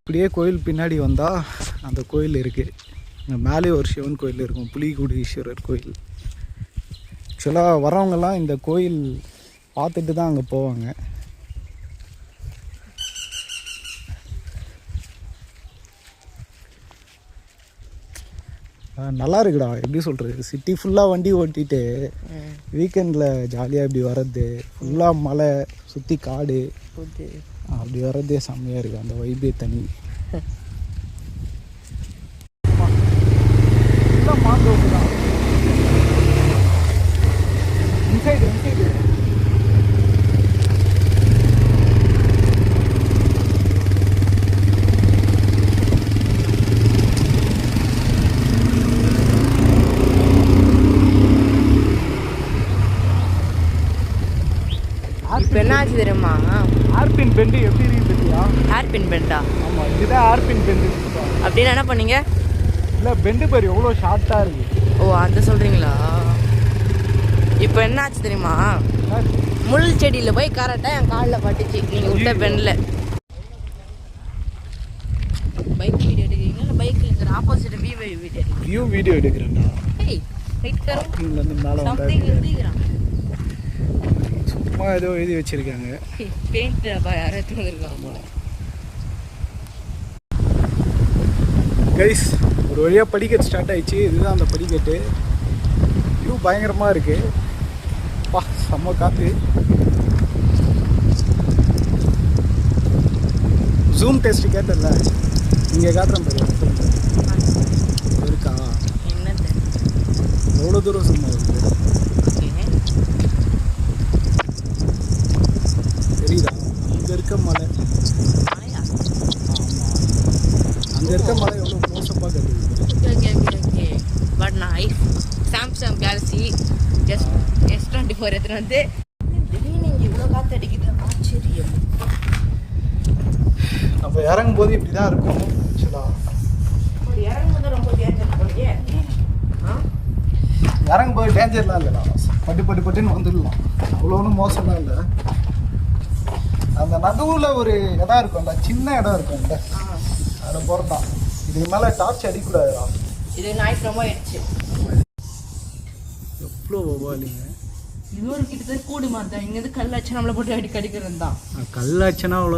இப்படியே கோயில் பின்னாடி வந்தால் அந்த கோயில் இருக்குது. இங்கே மேலே ஒரு சிவன் கோயில் இருக்கும், புலிகுடி ஈஸ்வரர் கோயில். ஆக்சுவலாக வரவங்கெல்லாம் இந்த கோயில் பார்த்துட்டு தான் அங்கே போவாங்க. நல்லா இருக்குடா, எப்படி சொல்கிறது, சிட்டி ஃபுல்லாக வண்டி ஓட்டிட்டு வீக்கெண்டில் ஜாலியாக இப்படி வர்றது, ஃபுல்லாக மலை சுற்றி காடு அப்படி வர்றதே செம்மையாக இருக்குது. அந்த வைபே தனி. மாந்தோப்பு தான் இன்சைடு. இப்போ என்ன ஆச்சு தெரியுமா? ஹேர்பின் பெண்டு எப்படி இருக்குது பற்றியா? ஹேர்பின் பெண்டா? ஆமாம், இதுதான் ஹேர்பின் பெண்டு. அப்படின்னு என்ன பண்ணீங்க? இல்லை, பெண்டு பேர் எவ்வளோ ஷார்ட்டாக இருக்குது. ஓ, அந்த சொல்கிறீங்களா? இப்போ என்ன ஆச்சு தெரியுமா? முள் செடியில் போய் கரெக்டாக என் காலில் பட்டுச்சு நீங்கள் விட்ட பெண்டில். பைக் வீடியோ எடுக்கிறீங்களா இல்லை பைக்கில் இருக்கிற ஆப்போசிட் வியூ வீடியோ எடுக்கிறேன்டா. ஏய் ரைட் கரோ இங்கேருந்து மேலே சம்திங் எழுதிக்கிறான். சும்மா ஏதோ எழுதி வச்சுருக்காங்க. பெயிண்ட் யாரும் எடுத்து வந்துருக்காங்க. கைஸ், ஒரு வழியாக படிக்கட்டு ஸ்டார்ட் ஆகிடுச்சு. இதுதான் அந்த படிக்கட்டு. வியூ பயங்கரமாக இருக்குது. பா, செம்ம காற்று. ஜூம் டெஸ்ட்டு கேட்டல, இங்கே காட்டுறேன் பாரு. இருக்கா? என்னது? எவ்வளோ தூரம் சும்மா வருது தெரியுதா? அங்கே இருக்க மலை. ஆமாம், அங்கே இருக்க மலை எவ்வளோ மோசமாக கட்டுது. ஓகே. பட் நான் சாம்சங் கேலக்ஸி S24 எடுத்துகிட்டு வந்து திடீர்னு இங்கே இவ்வளோ காற்று அடிக்குது. ஆச்சரியம். நம்ம இறங்கும் போது இப்படி தான் இருக்கும். ஆக்சுவலாக இறங்கும் போது ரொம்ப டேஞ்சர் போலியே. இறங்கும் போது டேஞ்சர்லாம் இல்லைடா, பட்டுன்னு வந்துடலாம். அவ்வளோ ஒன்றும் மோசம்லாம் இல்லை. அந்த நடுவில் ஒரு இடம் இருக்கும்ல, சின்ன இடம் இருக்கும்ல, அதில் போகிறதான். இதுக்கு மேலே டார்ச் அடிக்கூடாதுடா. இது ஞாயிற்றுக்கிழமை ஆயிடுச்சு. எவ்வளோ வவாலிங்க. இது ஒரு கிட்டத்தட்ட கூடி மாதிரி தான். இங்கேருந்து கல்லாச்சு நம்மளை போட்டு அடிக்கிறது தான். கல்லாச்சுன்னா அவ்வளோதான்.